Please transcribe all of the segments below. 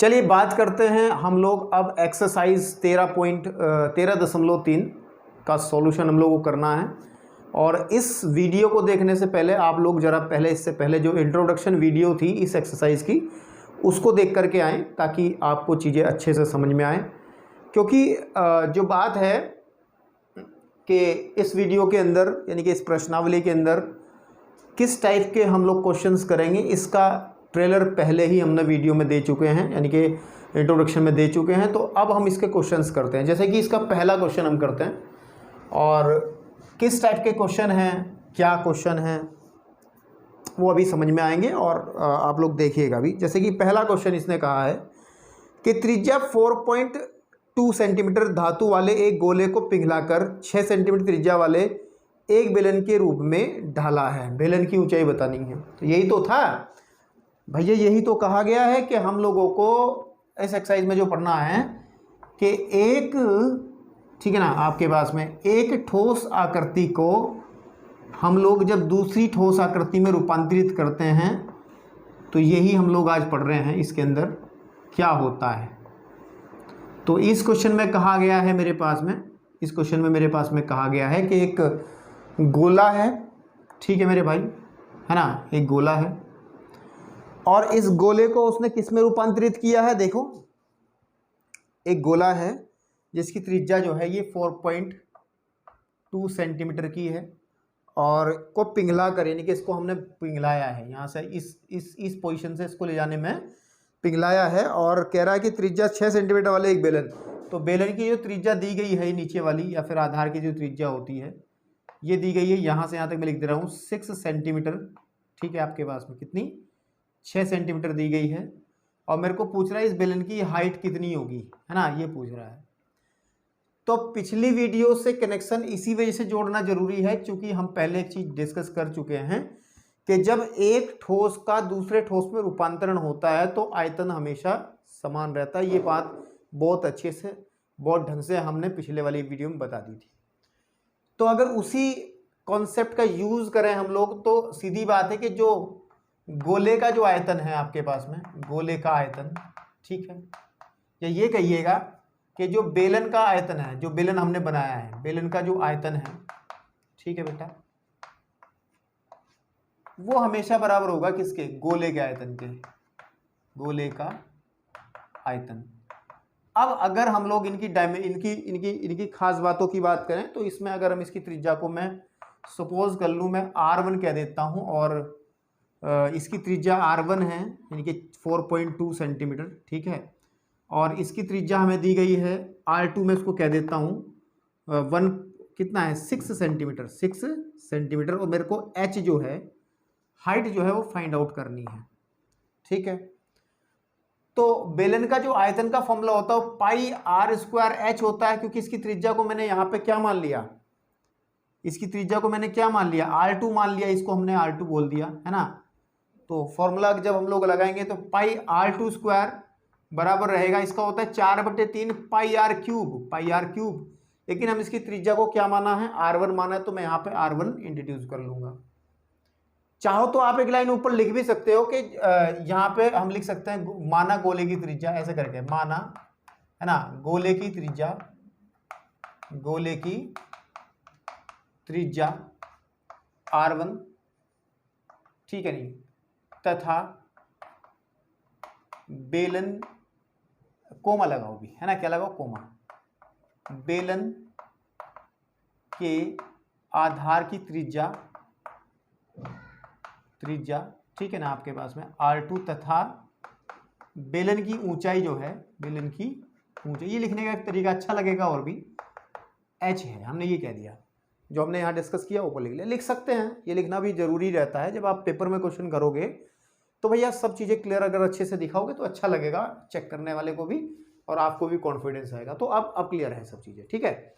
चलिए बात करते हैं हम लोग अब एक्सरसाइज 13.13.3 का सॉल्यूशन हम लोगों को करना है। और इस वीडियो को देखने से पहले आप लोग ज़रा पहले इससे पहले जो इंट्रोडक्शन वीडियो थी इस एक्सरसाइज की उसको देख करके आएँ ताकि आपको चीज़ें अच्छे से समझ में आएँ। क्योंकि जो बात है कि इस वीडियो के अंदर यानी कि इस प्रश्नावली के अंदर किस टाइप के हम लोग क्वेश्चंस करेंगे इसका ट्रेलर पहले ही हमने वीडियो में दे चुके हैं, यानी कि इंट्रोडक्शन में दे चुके हैं। तो अब हम इसके क्वेश्चंस करते हैं। जैसे कि इसका पहला क्वेश्चन हम करते हैं और किस टाइप के क्वेश्चन हैं, क्या क्वेश्चन हैं वो अभी समझ में आएंगे और आप लोग देखिएगा भी। जैसे कि पहला क्वेश्चन इसने कहा है कि त्रिज्या 4.2 सेंटीमीटर धातु वाले एक गोले को पिघलाकर 6 सेंटीमीटर त्रिज्या वाले एक बेलन के रूप में ढाला है। बेलन की ऊंचाई बतानी है। तो यही तो था भैया, यही तो कहा गया है कि हम लोगों को इस एक्सरसाइज में जो पढ़ना है कि एक, ठीक है ना, आपके पास में एक ठोस आकृति को हम लोग जब दूसरी ठोस आकृति में रूपांतरित करते हैं तो यही हम लोग आज पढ़ रहे हैं। इसके अंदर क्या होता है, तो इस क्वेश्चन में कहा गया है मेरे पास में, इस क्वेश्चन में मेरे पास में कहा गया है कि एक गोला है, ठीक है मेरे भाई, है ना, एक गोला है और इस गोले को उसने किस में रूपांतरित किया है। देखो एक गोला है जिसकी त्रिज्या जो है ये 4.2 सेंटीमीटर की है और को पिघला कर, यानी कि इसको हमने पिघलाया है, यहाँ से इस पोजीशन से इसको ले जाने में पिघलाया है और कह रहा है कि त्रिज्या 6 सेंटीमीटर वाले एक बेलन। तो बेलन की जो त्रिज्या दी गई है नीचे वाली या फिर आधार की जो त्रिज्या होती है ये दी गई है, यहाँ से यहाँ तक मैं लिख दे रहा हूँ 6 सेंटीमीटर, ठीक है। आपके पास में कितनी, 6 सेंटीमीटर दी गई है और मेरे को पूछ रहा है इस बेलन की हाइट कितनी होगी, है ना, ये पूछ रहा है। तो पिछली वीडियो से कनेक्शन इसी वजह से जोड़ना जरूरी है क्योंकि हम पहले एक चीज डिस्कस कर चुके हैं कि जब एक ठोस का दूसरे ठोस में रूपांतरण होता है तो आयतन हमेशा समान रहता है। ये बात बहुत अच्छे से, बहुत ढंग से हमने पिछले वाली वीडियो में बता दी थी। तो अगर उसी कॉन्सेप्ट का यूज करें हम लोग तो सीधी बात है कि जो गोले का जो आयतन है आपके पास में, गोले का आयतन, ठीक है, या ये कहिएगा कि जो बेलन का आयतन है, जो बेलन हमने बनाया है, बेलन का जो आयतन है, ठीक है बेटा, वो हमेशा बराबर होगा किसके, गोले के आयतन के, गोले का आयतन। अब अगर हम लोग इनकी खास बातों की बात करें तो इसमें अगर हम इसकी त्रिज्या को मैं सपोज कर लूँ, मैं R1 कह देता हूँ और इसकी त्रिज्या R1 है यानी कि 4.2 सेंटीमीटर, ठीक है, और इसकी त्रिज्या हमें दी गई है R2, में इसको कह देता हूँ 1 कितना है 6 सेंटीमीटर, 6 सेंटीमीटर। और मेरे को H जो है, हाइट जो है वो फाइंड आउट करनी है, ठीक है। तो बेलन का जो आयतन का फॉर्मूला होता है पाई R स्क्वायर H होता है, क्योंकि इसकी त्रिज्या को मैंने यहाँ पे क्या मान लिया, इसकी त्रिज्या को मैंने क्या मान लिया, R2 मान लिया, इसको हमने R2 बोल दिया, है ना। तो फॉर्मूला जब हम लोग लगाएंगे तो पाई R2 स्क्वायर बराबर रहेगा, इसका होता है 4/3 पाई R क्यूब, पाई R क्यूब। लेकिन हम इसकी त्रिज्या को क्या माना है, R1 माना है, तो मैं यहाँ पे R1 इंट्रोड्यूस कर लूंगा। चाहो तो आप एक लाइन ऊपर लिख भी सकते हो कि यहाँ पे हम लिख सकते हैं माना गोले की त्रिज्या, ऐसे करके माना, है ना, गोले की त्रिज्या, गोले की त्रिज्या R1, ठीक है नहीं, तथा बेलन, कोमा लगाओ भी, है ना, क्या लगाओ, कोमा, बेलन के आधार की त्रिज्या, ठीक है ना, आपके पास में R2 तथा बेलन की ऊंचाई जो है, बेलन की ऊंचाई, ये लिखने का एक तरीका अच्छा लगेगा और भी, H है, हमने ये कह दिया, जो हमने यहाँ डिस्कस किया ऊपर लिख लिया। लिख सकते हैं, ये लिखना भी जरूरी रहता है। जब आप पेपर में क्वेश्चन करोगे तो भैया सब चीज़ें क्लियर अगर अच्छे से दिखाओगे तो अच्छा लगेगा चेक करने वाले को भी और आपको भी कॉन्फिडेंस आएगा। तो अब क्लियर है सब चीज़ें, ठीक है।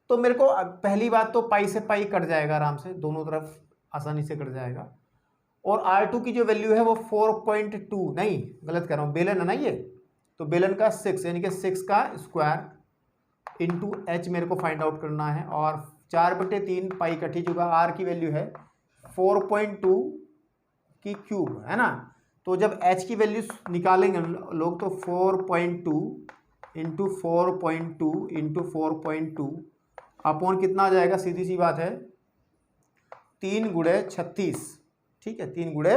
तो मेरे को पहली बात तो पाई से पाई कट जाएगा आराम से, दोनों तरफ आसानी से कट जाएगा। और R2 की जो वैल्यू है वो 4.2, नहीं गलत कह रहा हूँ, बेलन है ना ये, तो बेलन का 6 यानी कि 6 का स्क्वायर इंटू H मेरे को फाइंड आउट करना है और 4/3 पाई कटी चुका, R की वैल्यू है 4.2 की क्यूब, है ना। तो जब h की वैल्यू निकालेंगे लोग तो 4.2 इंटू 4.2 इंटू 4.2 अपॉन कितना आ जाएगा, सीधी सी बात है 3 गुणे 36, ठीक है 3 गुणे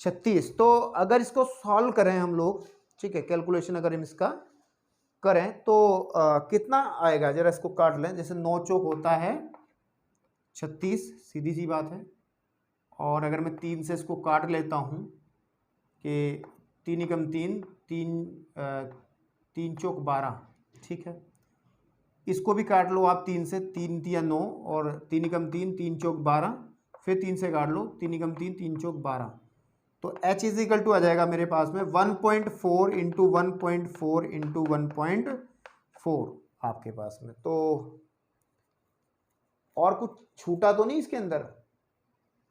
36। तो अगर इसको सॉल्व करें हम लोग, ठीक है, कैलकुलेशन अगर हम इसका करें तो कितना आएगा, जरा इसको काट लें। जैसे 9 चौक होता है 36, सीधी सी बात है। और अगर मैं 3 से इसको काट लेता हूँ कि 3 एकम 3, 3 चौक 12, ठीक है। इसको भी काट लो आप 3 से, 3 तिया 9 और 3 एकम 3, 3 चौक 12, फिर 3 से काट लो 3 एकम 3, 3 चौक 12। तो h इज इक्वल टू आ जाएगा मेरे पास में 1.4 इंटू 1.4 इंटू 1.4 आपके पास में। तो और कुछ छूटा तो नहीं इसके अंदर,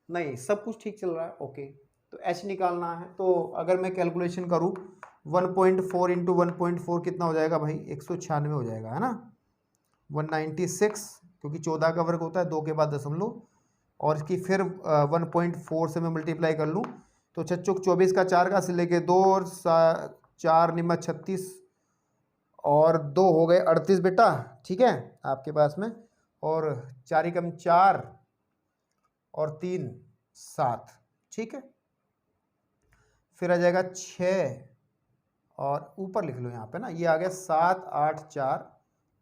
नहीं, सब कुछ ठीक चल रहा है, ओके। तो h निकालना है, तो अगर मैं कैलकुलेशन करूँ 1.4 इंटू 1.4 कितना हो जाएगा भाई, 196 हो जाएगा, है ना। 196, क्योंकि 14 का वर्ग होता है 2 के बाद दशमलव, और इसकी फिर 1.4 से मैं मल्टीप्लाई कर लूँ तो 6 चौक 24 का 4 का से लेके 2 और 4 निम्मा 36 और 2 हो गए 38 बेटा, ठीक है आपके पास में। और 4 एकम 4 और 3 7, ठीक है। फिर आ जाएगा 6 और ऊपर लिख लो यहाँ पे ना, ये आ गया 7 8 4,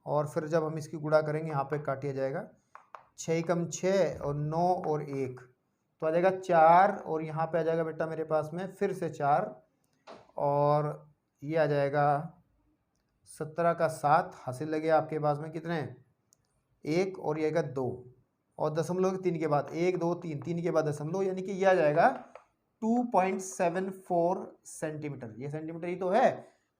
और फिर जब हम इसकी गुणा करेंगे यहाँ पे काटिया जाएगा 6 एकम 6 और 9 और 1, तो आ जाएगा 4, और यहाँ पे आ जाएगा बेटा मेरे पास में फिर से 4, और ये आ जाएगा 17 का 7, हासिल लगे आपके पास में कितने, 1, और ये आएगा 2, और दशमलव 3 के बाद 1 2 3, 3 के बाद दशमलव, यानी कि ये आ जाएगा 2.74 सेंटीमीटर। ये सेंटीमीटर ही तो है,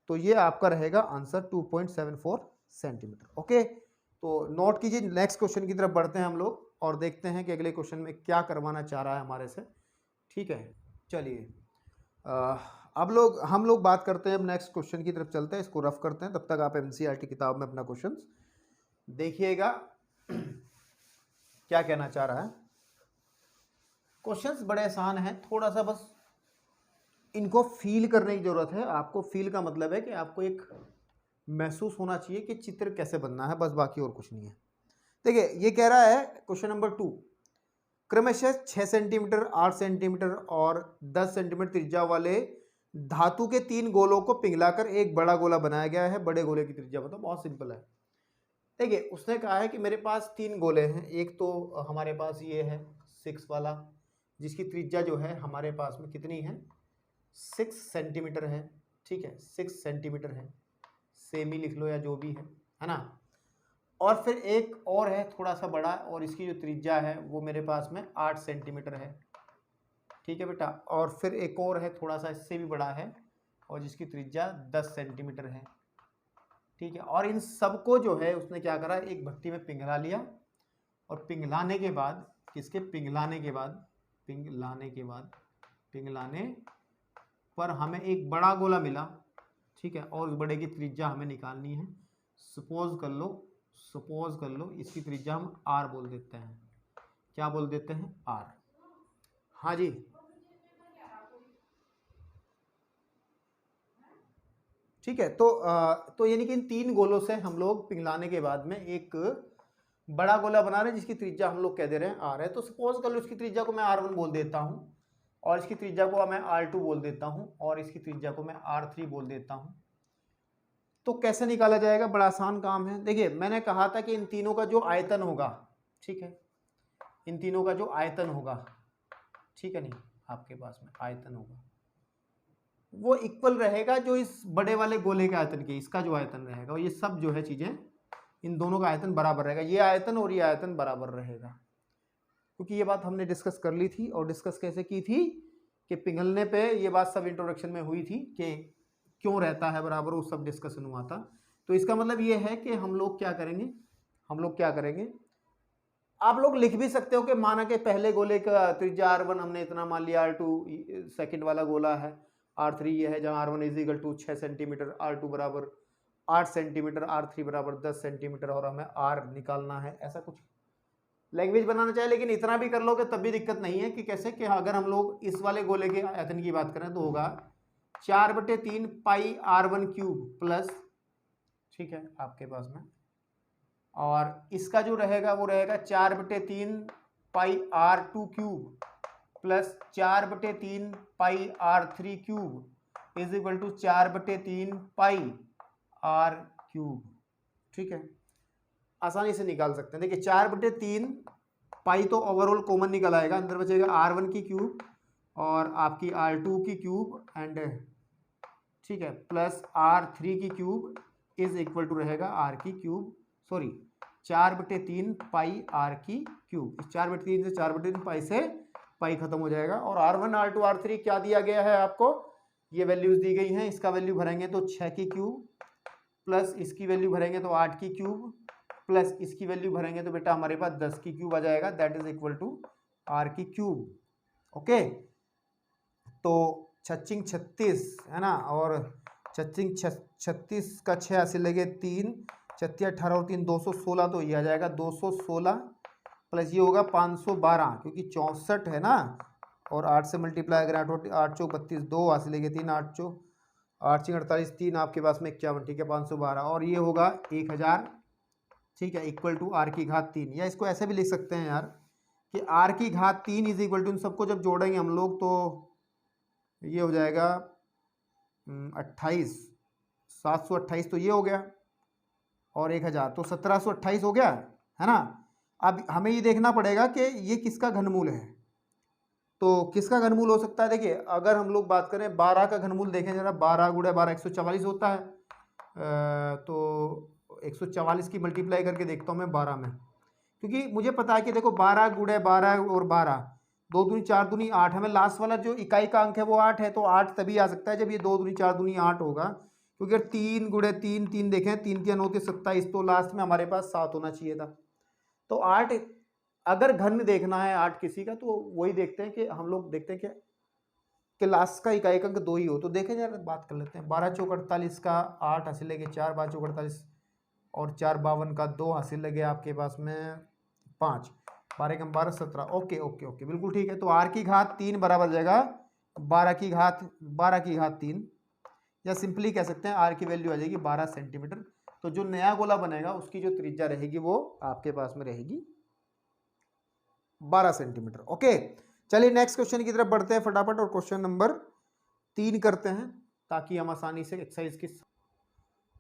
तो ये आपका रहेगा आंसर 2.74 सेंटीमीटर, ओके। तो नोट कीजिए, नेक्स्ट क्वेश्चन की तरफ बढ़ते हैं हम लोग और देखते हैं कि अगले क्वेश्चन में क्या करवाना चाह रहा है हमारे से, ठीक है। चलिए अब हम लोग बात करते हैं, अब नेक्स्ट क्वेश्चन की तरफ चलते हैं, इसको रफ करते हैं। तब तक आप एनसीईआरटी किताब में अपना क्वेश्चन देखिएगा क्या कहना चाह रहा है। क्वेश्चंस बड़े आसान हैं, थोड़ा सा बस इनको फील करने की जरूरत है आपको। फील का मतलब है कि आपको एक महसूस होना चाहिए कि चित्र कैसे बनना है, बस, बाकी और कुछ नहीं है। देखिए ये कह रहा है क्वेश्चन नंबर 2, क्रमशः 6 सेंटीमीटर 8 सेंटीमीटर और 10 सेंटीमीटर त्रिज्या वाले धातु के 3 गोलों को पिघलाकर एक बड़ा गोला बनाया गया है, बड़े गोले की त्रिज्या बताओ। बहुत सिंपल है। देखिए उसने कहा है कि मेरे पास 3 गोले हैं, एक तो हमारे पास ये है 6 वाला, जिसकी त्रिज्या जो है हमारे पास में कितनी है, 6 सेंटीमीटर है, ठीक है 6 सेंटीमीटर है, सेमी लिख लो या जो भी है ना। और फिर एक और है थोड़ा सा बड़ा, और इसकी जो त्रिज्या है वो मेरे पास में 8 सेंटीमीटर है, ठीक है बेटा। और फिर एक और है थोड़ा सा इससे भी बड़ा है, और जिसकी त्रिज्या 10 सेंटीमीटर है, ठीक है। और इन सबको जो है उसने क्या करा, एक भट्टी में पिघला लिया, और पिघलाने के बाद पिघलाने पर हमें एक बड़ा गोला मिला, ठीक है। और उस बड़े की त्रिज्या हमें निकालनी है। सपोज कर लो इसकी त्रिज्या हम r बोल देते हैं। क्या बोल देते हैं, r। हाँ जी, ठीक है। तो यानी कि इन 3 गोलों से हम लोग पिघलाने के बाद में एक बड़ा गोला बना रहे हैं, जिसकी त्रिज्या हम लोग कह दे रहे हैं r है। तो सपोज कर लो इसकी त्रिज्या को मैं r1 बोल देता हूँ, और इसकी त्रिज्या को मैं r2 बोल देता हूँ, और इसकी त्रिज्या को मैं r3 बोल देता हूँ। तो कैसे निकाला जाएगा, बड़ा आसान काम है। देखिए मैंने कहा था कि इन तीनों का जो आयतन होगा, ठीक है, इन तीनों का जो आयतन होगा, ठीक है, नहीं आपके पास में आयतन होगा वो इक्वल रहेगा जो इस बड़े वाले गोले के आयतन के, इसका जो आयतन रहेगा, और ये सब जो है चीजें, इन दोनों का आयतन बराबर रहेगा। ये आयतन और ये आयतन बराबर रहेगा, क्योंकि ये बात हमने डिस्कस कर ली थी। और डिस्कस कैसे की थी कि पिघलने पे ये बात सब इंट्रोडक्शन में हुई थी कि क्यों रहता है बराबर, वो सब डिस्कशन हुआ था। तो इसका मतलब ये है कि हम लोग क्या करेंगे, आप लोग लिख भी सकते हो कि माना कि पहले गोले का त्रिज्या r1 हमने इतना मान लिया, r2 सेकंड वाला गोला है, r3 ये है, जहाँ r1 is equal to 6 centimetre, r2 बराबर 8 सेंटीमीटर, r3 बराबर 10 सेंटीमीटर, और हमें r निकालना है, ऐसा कुछ लैंग्वेज बनाना चाहे, लेकिन इतना भी कर लोगे तब भी दिक्कत नहीं है कि कैसे कि अगर हम लोग इस वाले गोले के आयतन की बात करें तो होगा 4/3 पाई r1 क्यूब प्लस, ठीक है आपके पास में, और इसका जो रहेगा वो रहेगा 4/3 pi r2 cube plus 4/3 pi r3 cube is equal to 4/3 pi r cube. ठीक है, आसानी से निकाल सकते हैं। देखिए 4/3 पाई तो ओवरऑल कॉमन निकल आएगा, अंदर बचेगा r1 की क्यूब और आपकी r2 की क्यूब एंड, ठीक है, प्लस r3 की क्यूब इज इक्वल टू रहेगा r की क्यूब, सॉरी 4/3 पाई r की क्यूब। इस 4/3 से 4/3 पाई से पाई खत्म हो जाएगा। और r1 r2 r3 क्या दिया गया है आपको, ये वैल्यूज दी गई हैं। इसका वैल्यू भरेंगे तो 6 की क्यूब प्लस इसकी वैल्यू भरेंगे तो 8 की क्यूब प्लस इसकी वैल्यू भरेंगे तो बेटा हमारे पास 10 की क्यूब आ जाएगा, that is equal to r की क्यूब। ओके, तो 6 36 है ना, और 6 36 का 6 ऐसे लगे 3, 36 18 और 3 216, तो ये आ जाएगा 216 प्लस ये होगा 512 क्योंकि 64 है ना, और 8 से मल्टीप्लाई करें 8 चौक 32, 2 ऐसे लगे 3, 8 चौक 8 48, 3 आपके पास में 51, ठीक है 512, और ये होगा 1000, ठीक है, इक्वल टू r की घात 3। या इसको ऐसे भी लिख सकते हैं यार कि r की घात 3 इज इक्वल टू, इन सबको जब जोड़ेंगे हम लोग तो ये हो जाएगा 28, 728 तो ये हो गया, और 1000 तो 1728 हो गया, है ना। अब हमें ये देखना पड़ेगा कि ये किसका घनमूल है। तो किसका घनमूल हो सकता है, देखिए अगर हम लोग बात करें 12 का घनमूल देखें जरा, 12 गुणा 12 144 होता है, तो 144 की मल्टीप्लाई करके देखता हूँ मैं 12 में, क्योंकि मुझे पता है कि देखो 12 गुणे 12 और 12, 2 दूनी 4 दूनी 8, हमें लास्ट वाला जो इकाई का अंक है वो 8 है, तो 8 तभी आ सकता है जब ये 2 दूनी 4 दूनी 8 होगा, क्योंकि अगर 3 गुणे 3 3 देखें 3 के 9 27, तो लास्ट में हमारे पास 7 होना चाहिए था। तो 8 अगर घन देखना है 8 किसी का, तो वही देखते हैं कि हम लोग देखते हैं कि लास्ट का इकाई का अंक 2 ही हो। तो देखें यार, बात कर लेते हैं, 12 चौक 48 का 8 हासिल लगे 4, 12 चौक 48 और 4 52 का 2 हासिल लगे आपके पास में 5, 12 कम 12 17। ओके ओके ओके, बिल्कुल ठीक है। तो r की घात 3 बराबर जाएगा 12 की घात 3, या सिंपली कह सकते हैं r की वैल्यू आ जाएगी 12 सेंटीमीटर। तो जो नया गोला बनेगा उसकी जो त्रिज्या रहेगी वो आपके पास में रहेगी 12 सेंटीमीटर। ओके, चलिए नेक्स्ट क्वेश्चन की तरफ बढ़ते हैं फटाफट, और क्वेश्चन नंबर 3 करते हैं ताकि हम आसानी से एक्सरसाइज की।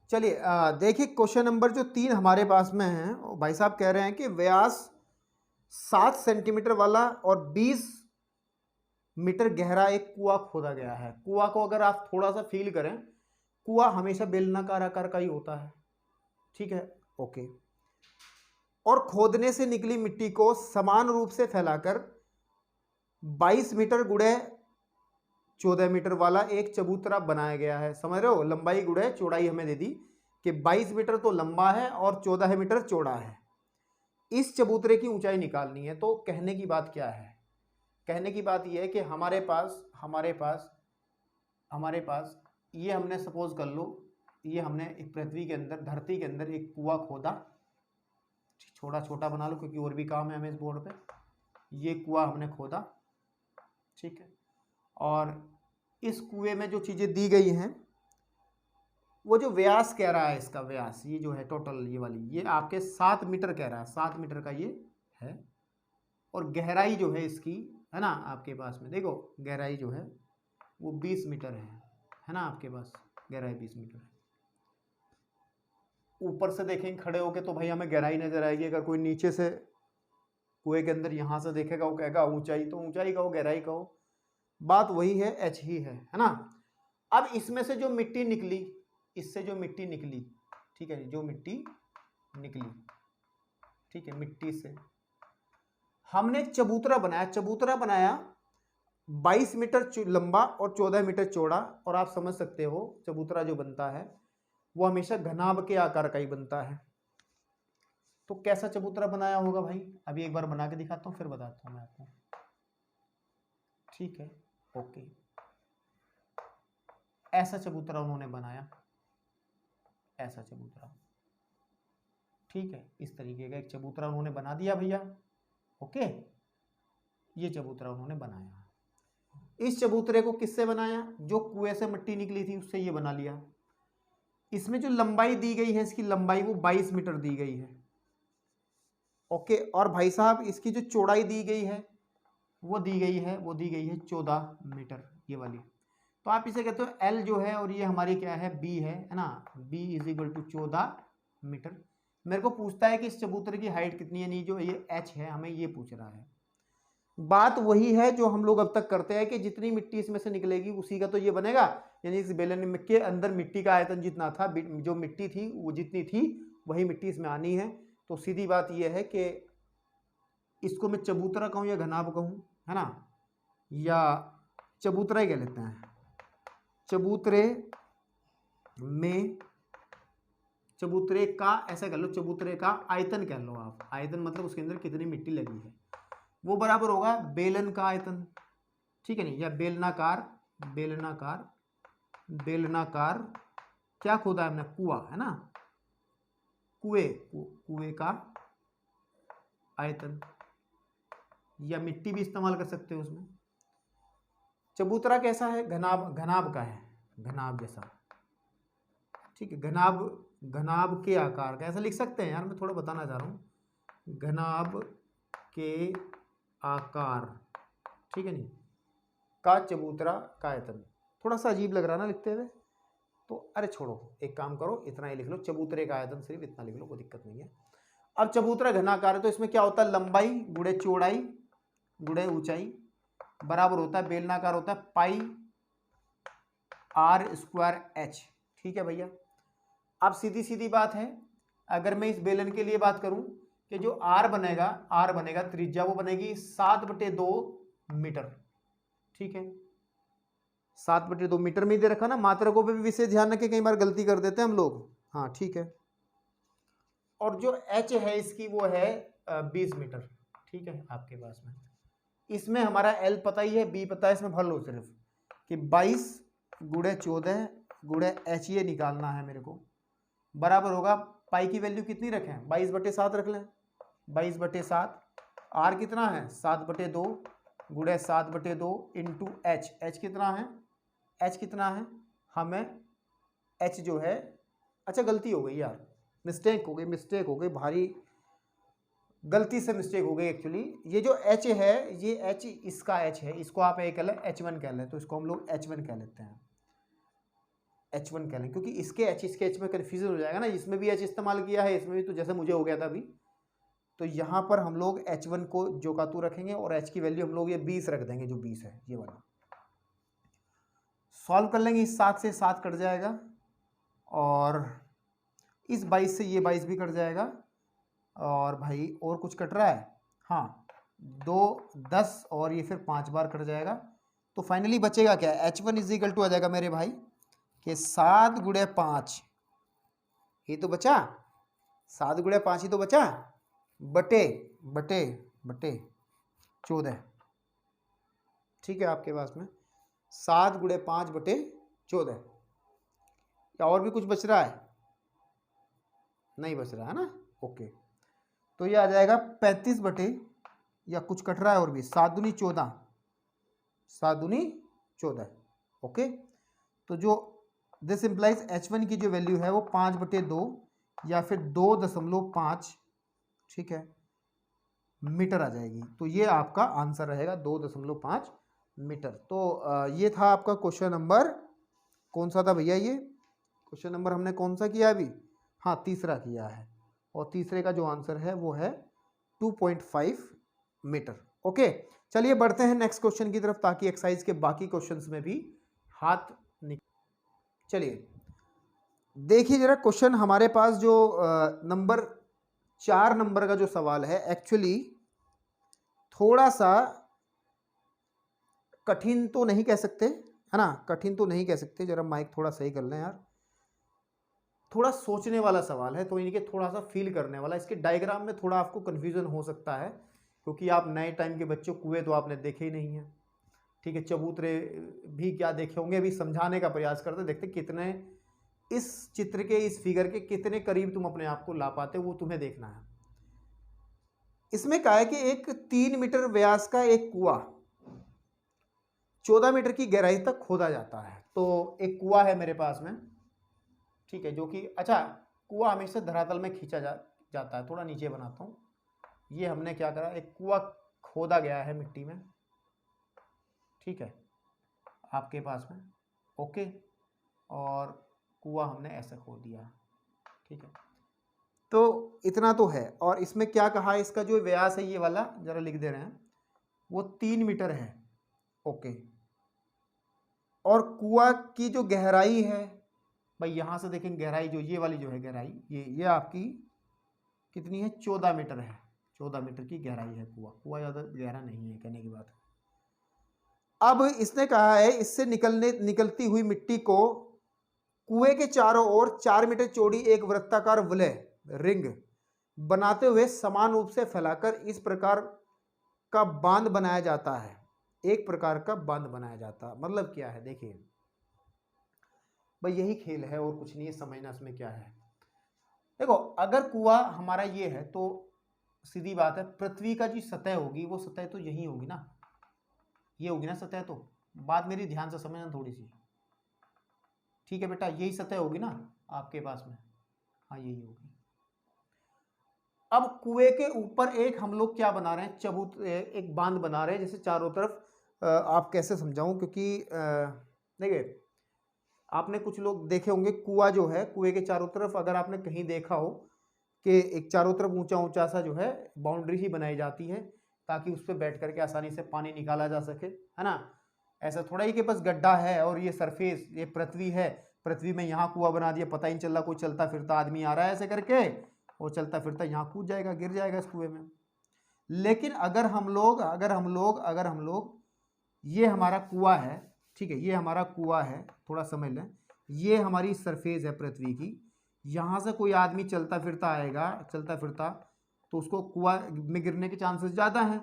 चलिए देखिए क्वेश्चन नंबर जो 3 हमारे पास में है, भाई साहब कह रहे हैं कि व्यास 7 सेंटीमीटर वाला और 20 मीटर गहरा एक कुआं खोदा गया है। कुआं को अगर आप थोड़ा सा फील करें, कुआं हमेशा बेलनाकार आकार का ही होता है, ठीक है, ओके। और खोदने से निकली मिट्टी को समान रूप से फैलाकर 22 मीटर गुड़े 14 मीटर वाला एक चबूतरा बनाया गया है। समझ रहे हो, लंबाई गुड़े चौड़ाई हमें दे दी कि 22 मीटर तो लंबा है और 14 मीटर चौड़ा है। इस चबूतरे की ऊंचाई निकालनी है। तो कहने की बात क्या है, कहने की बात यह है कि हमारे पास ये हमने सपोज कर लो, ये हमने एक पृथ्वी के अंदर, धरती के अंदर एक कुआं खोदा, छोटा छोटा बना लो क्योंकि और भी काम है हमें इस बोर्ड पे। ये कुआं हमने खोदा, ठीक है, और इस कुएं में जो चीज़ें दी गई हैं, वो जो व्यास कह रहा है, इसका व्यास ये जो है टोटल ये वाली, ये आपके 7 मीटर कह रहा है, 7 मीटर का ये है। और गहराई जो है इसकी, है ना, आपके पास में देखो गहराई जो है वो 20 मीटर है ना, आपके पास गहराई 20 मीटर है। ऊपर से देखेंगे खड़े होके तो भाई हमें गहराई नजर आएगी। अगर कोई नीचे से कुएं के अंदर यहाँ से देखेगा वो कहेगा ऊंचाई, तो ऊंचाई कहो गहराई कहो, बात वही है, एच ही है ना। अब इसमें से जो मिट्टी निकली, इससे जो मिट्टी निकली, ठीक है, जो मिट्टी निकली, ठीक है, मिट्टी से हमने एक चबूतरा बनाया। चबूतरा बनाया 22 मीटर लंबा और 14 मीटर चौड़ा। और आप समझ सकते हो चबूतरा जो बनता है वो हमेशा घनाभ के आकार का ही बनता है। तो कैसा चबूतरा बनाया होगा भाई, अभी एक बार बना के दिखाता हूं फिर बताता हूं मैं आपको, ठीक है, ओके। ऐसा चबूतरा उन्होंने बनाया, ऐसा चबूतरा, ठीक है, इस तरीके का एक चबूतरा उन्होंने बना दिया भैया। ओके, ये चबूतरा उन्होंने बनाया। इस चबूतरे को किससे बनाया? जो कुएं से मिट्टी निकली थी उससे ये बना लिया। इसमें जो लंबाई दी गई है, इसकी लंबाई वो 22 मीटर दी गई है। ओके, और भाई साहब इसकी जो चौड़ाई दी गई है वो दी गई है 14 मीटर, ये वाली। तो आप इसे कहते हो L जो है, और ये हमारी क्या है, B है ना। B is equal to 14 metre. मेरे को पूछता है कि इस चबूतरे की हाइट कितनी है, नहीं जो ये H है हमें ये पूछ रहा है। बात वही है जो हम लोग अब तक करते हैं कि जितनी मिट्टी इसमें से निकलेगी उसी का तो ये बनेगा। यानी इस बेलन के अंदर मिट्टी का आयतन जितना था, जो मिट्टी थी वो जितनी थी वही मिट्टी इसमें आनी है। तो सीधी बात यह है कि इसको मैं चबूतरा कहूँ या घनाभ कहूँ, है ना, या चबूतरा ही कह लेते हैं। चबूतरे में, चबूतरे का ऐसा कह लो, चबूतरे का आयतन कह लो आप। आयतन मतलब उसके अंदर कितनी मिट्टी लगी है, वो बराबर होगा बेलन का आयतन, ठीक है नहीं, या बेलनाकार, बेलनाकार, बेलनाकार क्या खोदा है हमने, कुआं, है ना, कुएं का आयतन, या मिट्टी भी इस्तेमाल कर सकते हो उसमें। चबूतरा कैसा है, घनाभ, घनाभ का है, घनाभ जैसा, ठीक है, घनाभ, घनाभ के आकार का, ऐसा लिख सकते हैं यार, मैं थोड़ा बताना चाह रहा हूँ, घनाभ के आकार, ठीक है नहीं, का चबूतरा का आयतन। थोड़ा सा अजीब लग रहा ना लिखते हुए, तो अरे छोड़ो, एक काम करो, इतना ही लिख लो, चबूतरे का आयतन सिर्फ इतना लिख लो, कोई दिक्कत नहीं है। अब चबूतरा घनाकार है तो इसमें क्या होता है, लंबाई गुणे चौड़ाई गुणे ऊंचाई बराबर होता है, बेलनाकार होता है पाई r स्क्वायर h, ठीक है भैया। अब सीधी सीधी बात है, अगर मैं इस बेलन के लिए बात करूं कि जो r बनेगा त्रिज्या वो बनेगी 7/2 मीटर, ठीक है, 7/2 मीटर में ही दे रखा ना। मात्रकों पे भी विशेष ध्यान रखें, कई बार गलती कर देते हैं हम लोग, हाँ ठीक है। और जो h है इसकी वो है 20 मीटर, ठीक है आपके पास में। इसमें हमारा L पता ही है, B पता है, इसमें भर लो सिर्फ कि 22 गुणे 14 गुणे h ये निकालना है मेरे को, बराबर होगा, पाई की वैल्यू कितनी रखें, 22/7 रख लें, 22/7, r कितना है 7/2 गुणे 7/2 इंटू h, h कितना है, h कितना है हमें, h जो है, अच्छा गलती हो गई यार, मिस्टेक हो गई भारी, गलती से मिस्टेक हो गई एक्चुअली। ये जो h है, ये h इसका h है, इसको आप एक कह लें h1 कह लें, तो इसको हम लोग h1 कह लेते हैं, h1 कह लें, क्योंकि इसके h में कन्फ्यूजन हो जाएगा ना, इसमें भी h इस्तेमाल किया है, इसमें भी, तो जैसे मुझे हो गया था अभी। तो यहाँ पर हम लोग h1 को जो का तू रखेंगे और h की वैल्यू हम लोग ये 20 रख देंगे, जो 20 है ये वाला। सॉल्व कर लेंगे, इस 7 से 7 कट जाएगा, और इस 22 से ये 22 भी कट जाएगा, और भाई और कुछ कट रहा है, हाँ 2 10 और ये फिर 5 बार कट जाएगा। तो फाइनली बचेगा क्या, h1 इज इक्वल टू आ जाएगा मेरे भाई कि 7 गुणे 5, ये तो बचा, 7 गुणे 5 ही तो बचा, बटे बटे बटे 14, ठीक है आपके पास में 7 गुणे 5 बटे 14। क्या और भी कुछ बच रहा है, नहीं बच रहा है ना, ओके। तो ये आ जाएगा 35 बटे, या कुछ कट रहा है और भी, 7 दूनी 14, 7 दूनी 14, ओके। तो जो दिस इंप्लाइज h1 की जो वैल्यू है वो 5/2 या फिर 2.5, ठीक है, मीटर आ जाएगी। तो ये आपका आंसर रहेगा 2.5 मीटर। तो ये था आपका क्वेश्चन नंबर, कौन सा था भैया, ये क्वेश्चन नंबर हमने कौन सा किया अभी, हाँ तीसरा किया है, और तीसरे का जो आंसर है वो है 2.5 मीटर। ओके, चलिए बढ़ते हैं नेक्स्ट क्वेश्चन की तरफ, ताकि एक्सरसाइज के बाकी क्वेश्चंस में भी हाथ चलिए देखिए जरा क्वेश्चन हमारे पास जो नंबर 4 नंबर का जो सवाल है, एक्चुअली थोड़ा सा कठिन तो नहीं कह सकते, है ना, कठिन तो नहीं कह सकते, जरा माइक थोड़ा सही कर लें यार, थोड़ा सोचने वाला सवाल है, तो इनके थोड़ा सा फील करने वाला। इसके डायग्राम में थोड़ा आपको कन्फ्यूजन हो सकता है, क्योंकि आप नए टाइम के बच्चों, कुएं तो आपने देखे ही नहीं है, ठीक है, चबूतरे भी क्या देखे होंगे, अभी समझाने का प्रयास करते, देखते कितने इस चित्र के, इस फिगर के कितने करीब तुम अपने आप को ला पाते, वो तुम्हें देखना है। इसमें कहा है कि एक 3 मीटर व्यास का एक कुआं 14 मीटर की गहराई तक खोदा जाता है। तो एक कुआं है मेरे पास में, ठीक है, जो कि अच्छा कुआं हमेशा धरातल में खींचा जाता है। थोड़ा नीचे बनाता हूँ। ये हमने क्या करा, एक कुआं खोदा गया है मिट्टी में, ठीक है, आपके पास में, ओके, और कुआं हमने ऐसे खोद दिया, ठीक है। तो इतना तो है। और इसमें क्या कहा है, इसका जो व्यास है ये वाला जरा लिख दे रहे हैं, वो 3 मीटर है, ओके। और कुआं की जो गहराई है भाई, यहां से देखें गहराई, जो ये वाली जो है गहराई, ये आपकी कितनी है, 14 मीटर है। 14 मीटर की गहराई है कुआं ज़्यादा गहरा नहीं है कहने की बात। अब इसने कहा है इससे निकलती हुई मिट्टी को कुएं के चारों ओर 4 मीटर चौड़ी एक वृत्ताकार वलय रिंग बनाते हुए समान रूप से फैलाकर इस प्रकार का बांध बनाया जाता है। एक प्रकार का बांध बनाया जाता, मतलब क्या है देखिए भाई, यही खेल है और कुछ नहीं है, समझना इसमें क्या है। देखो, अगर कुआं हमारा ये है तो सीधी बात है, पृथ्वी का जो सतह होगी वो सतह तो यही होगी ना, ये होगी ना सतह। तो बात मेरी ध्यान से समझना थोड़ी सी, ठीक है बेटा, यही सतह होगी ना आपके पास में, हाँ यही होगी। अब कुएं के ऊपर एक हम लोग क्या बना रहे हैं, एक बांध बना रहे हैं, जैसे चारों तरफ आप कैसे समझाऊं, क्योंकि देखिए आपने कुछ लोग देखे होंगे, कुआं जो है, कुएं के चारों तरफ अगर आपने कहीं देखा हो कि एक चारों तरफ ऊंचा ऊंचा सा जो है बाउंड्री ही बनाई जाती है, ताकि उस पर बैठ करके आसानी से पानी निकाला जा सके, है ना। ऐसा थोड़ा ही कि बस गड्ढा है और ये सरफेस, ये पृथ्वी है, पृथ्वी में यहाँ कुआं बना दिया, पता ही नहीं चल रहा, कोई चलता फिरता आदमी आ रहा है ऐसे करके, वो चलता फिरता यहाँ कूद जाएगा, गिर जाएगा इस कुएं में। लेकिन अगर हम लोग ये हमारा कुआं है, ठीक है, ये हमारा कुआं है, थोड़ा समझ लें, ये हमारी सरफेस है पृथ्वी की, यहाँ से कोई आदमी चलता फिरता आएगा, चलता फिरता, तो उसको कुआं में गिरने के चांसेस ज़्यादा हैं।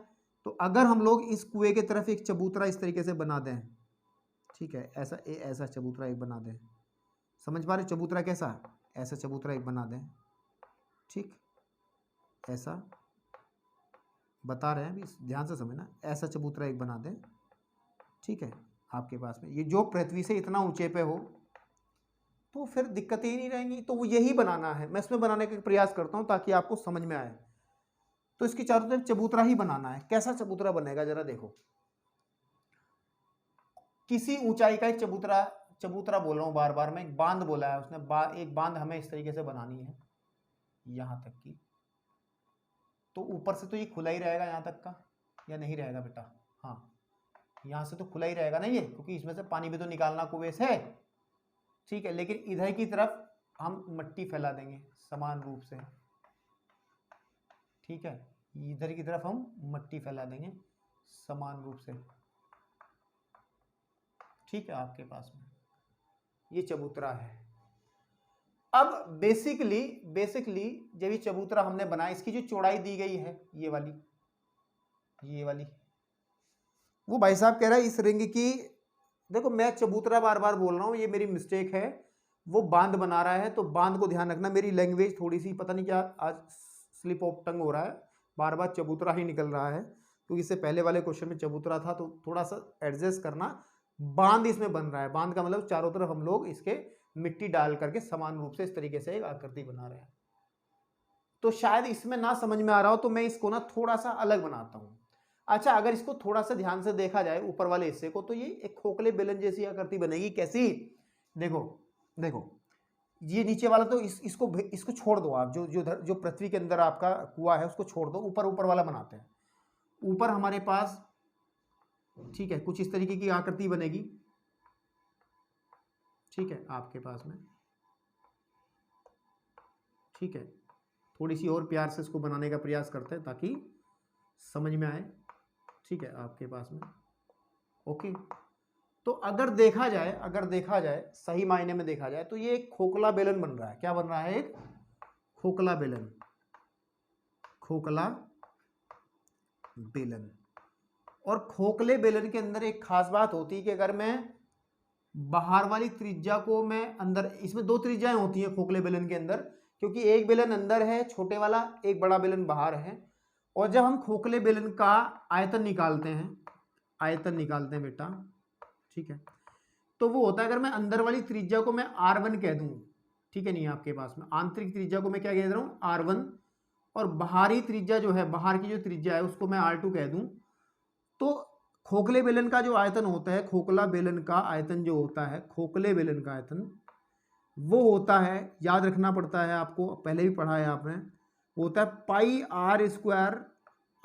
तो अगर हम लोग इस कुएं की तरफ एक चबूतरा इस तरीके से बना दें, ठीक है, ऐसा चबूतरा एक बना दें, समझ पा रहे चबूतरा कैसा, ऐसा चबूतरा एक बना दें, ठीक, ऐसा बता रहे हैं अभी, ध्यान से समझना, ऐसा चबूतरा एक बना दें, ठीक है, आपके पास में, ये जो पृथ्वी से इतना ऊंचे पे हो, तो फिर दिक्कतें ही नहीं रहेंगी। तो वो यही बनाना है, मैं इसमें बनाने का प्रयास करता हूं ताकि आपको समझ में आए। तो इसकी चारों तरफ चबूतरा ही बनाना है। कैसा चबूतरा बनेगा जरा देखो, किसी ऊंचाई का एक चबूतरा बोल रहा हूं बार बार मैं, एक बांध बोला है उसने, एक बांध हमें इस तरीके से बनानी है यहां तक की। तो ऊपर से तो ये खुला ही रहेगा यहाँ तक का, या नहीं रहेगा बेटा, हाँ यहाँ से तो खुला ही रहेगा ना ये, क्योंकि इसमें से पानी भी तो निकालना कुएं से, ठीक है। लेकिन इधर की तरफ हम मिट्टी फैला देंगे समान रूप से, ठीक है, इधर की तरफ हम मिट्टी फैला देंगे समान रूप से, ठीक है, आपके पास में ये चबूतरा है। अब बेसिकली जब ये चबूतरा हमने बनाया, इसकी जो चौड़ाई दी गई है ये वाली, वो भाई साहब कह रहा है इस रिंग की, देखो मैं चबूतरा बार बार बोल रहा हूँ, ये मेरी मिस्टेक है, वो बांध बना रहा है, तो बांध को ध्यान रखना। मेरी लैंग्वेज थोड़ी सी पता नहीं क्या आज स्लिप ऑफ टंग हो रहा है, बार बार चबूतरा ही निकल रहा है, क्योंकि इससे पहले वाले क्वेश्चन में चबूतरा था, तो थोड़ा सा एडजस्ट करना। बांध इसमें बन रहा है, बांध का मतलब चारों तरफ हम लोग इसके मिट्टी डाल करके समान रूप से इस तरीके से एक आकृति बना रहे हैं। तो शायद इसमें ना समझ में आ रहा हो, तो मैं इसको ना थोड़ा सा अलग बनाता हूं। अच्छा, अगर इसको थोड़ा सा ध्यान से देखा जाए ऊपर वाले हिस्से को, तो ये एक खोखले बेलन जैसी आकृति बनेगी। कैसी, देखो ये नीचे वाला तो इसको छोड़ दो आप, जो पृथ्वी के अंदर आपका कुआं है उसको छोड़ दो, ऊपर वाला बनाते हैं। ऊपर हमारे पास, ठीक है, कुछ इस तरीके की आकृति बनेगी, ठीक है, आपके पास में, ठीक है। थोड़ी सी और प्यार से इसको बनाने का प्रयास करते हैं ताकि समझ में आए, ठीक है, आपके पास में, ओके। तो अगर देखा जाए सही मायने में देखा जाए, तो ये एक खोखला बेलन बन रहा है। क्या बन रहा है, एक खोखला बेलन। और खोखले बेलन के अंदर एक खास बात होती है कि अगर मैं बाहर वाली त्रिज्या को मैं अंदर, इसमें दो त्रिज्याएं होती हैं खोखले बेलन के अंदर, क्योंकि एक बेलन अंदर है छोटे वाला, एक बड़ा बेलन बाहर है। और जब हम खोखले बेलन का आयतन निकालते हैं बेटा, ठीक है, तो वो होता है, अगर मैं अंदर वाली त्रिज्या को मैं R1 कह दूं, ठीक है, नहीं आपके पास में आंतरिक त्रिज्या को मैं क्या कह रहा हूं R1, और बाहरी त्रिज्या जो है, बाहर की जो त्रिज्या है उसको मैं R2 कह दूं, तो खोखले बेलन का जो आयतन होता है, खोखला बेलन का आयतन जो होता है, खोखले बेलन का आयतन वो होता है, याद रखना पड़ता है आपको, पहले भी पढ़ा है आपने, वो होता है पाई R square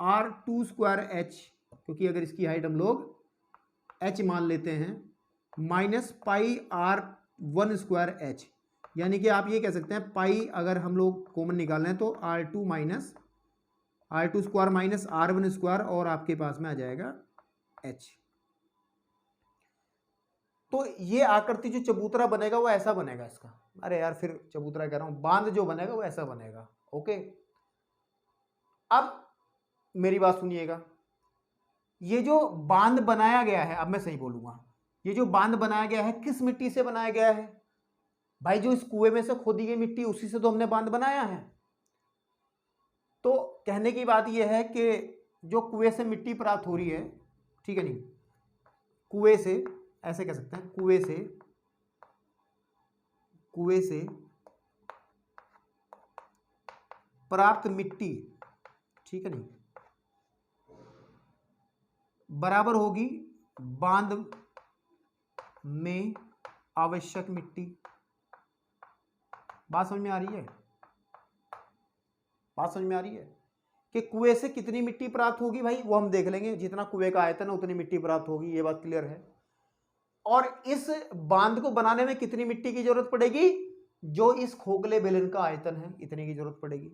R2 square H, क्योंकि अगर इसकी हाइट हम लोग H मान लेते हैं, minus pi R1 square H, यानी कि आप ये कह सकते हैं पाई अगर हम लोग कॉमन निकाल लें तो R2 minus R2 square minus R1 square, और आपके पास में आ जाएगा H। तो ये आकृति जो चबूतरा बनेगा वो ऐसा बनेगा इसका, अरे यार फिर चबूतरा कह रहा हूं, बांध जो बनेगा वो ऐसा बनेगा। ओके, अब मेरी बात सुनिएगा, ये जो बांध बनाया गया है, अब मैं सही बोलूंगा, ये जो बांध बनाया गया है किस मिट्टी से बनाया गया है भाई? जो इस कुएं में से खोदी गई मिट्टी, उसी से तो हमने बांध बनाया है। तो कहने की बात यह है कि जो कुएं से मिट्टी प्राप्त हो रही है, ठीक है, नहीं कुएं से, ऐसे कह सकते हैं, कुएं से प्राप्त मिट्टी, ठीक है, नहीं बराबर होगी बांध में आवश्यक मिट्टी। बात समझ में आ रही है? बात समझ में आ रही है कि कुएं से कितनी मिट्टी प्राप्त होगी भाई, वो हम देख लेंगे, जितना कुएं का आयतन है उतनी मिट्टी प्राप्त होगी, ये बात क्लियर है। और इस बांध को बनाने में कितनी मिट्टी की जरूरत पड़ेगी? जो इस खोखले बेलन का आयतन है इतने की जरूरत पड़ेगी।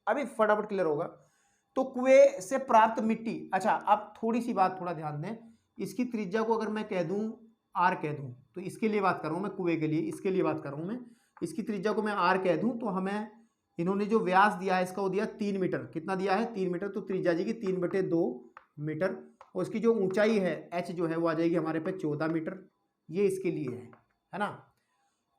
अभी फटाफट क्लियर होगा। तो कुएं से प्राप्त मिट्टी, अच्छा अब थोड़ी सी बात थोड़ा ध्यान दें, इसकी त्रिज्या को अगर मैं कह दूं R कह दूं, तो इसके लिए बात कर रहा हूं मैं, कुएं के लिए, इसके लिए बात कर रहा हूं मैं, इसकी त्रिज्या को मैं R कह दूं, तो हमें इन्होंने जो व्यास दिया है इसका वो दिया 3 मीटर, कितना दिया है 3 मीटर, तो त्रिज्या जी की 3/2 मीटर, और इसकी जो ऊंचाई है H जो है वो आ जाएगी हमारे पे 14 मीटर, ये इसके लिए है ना।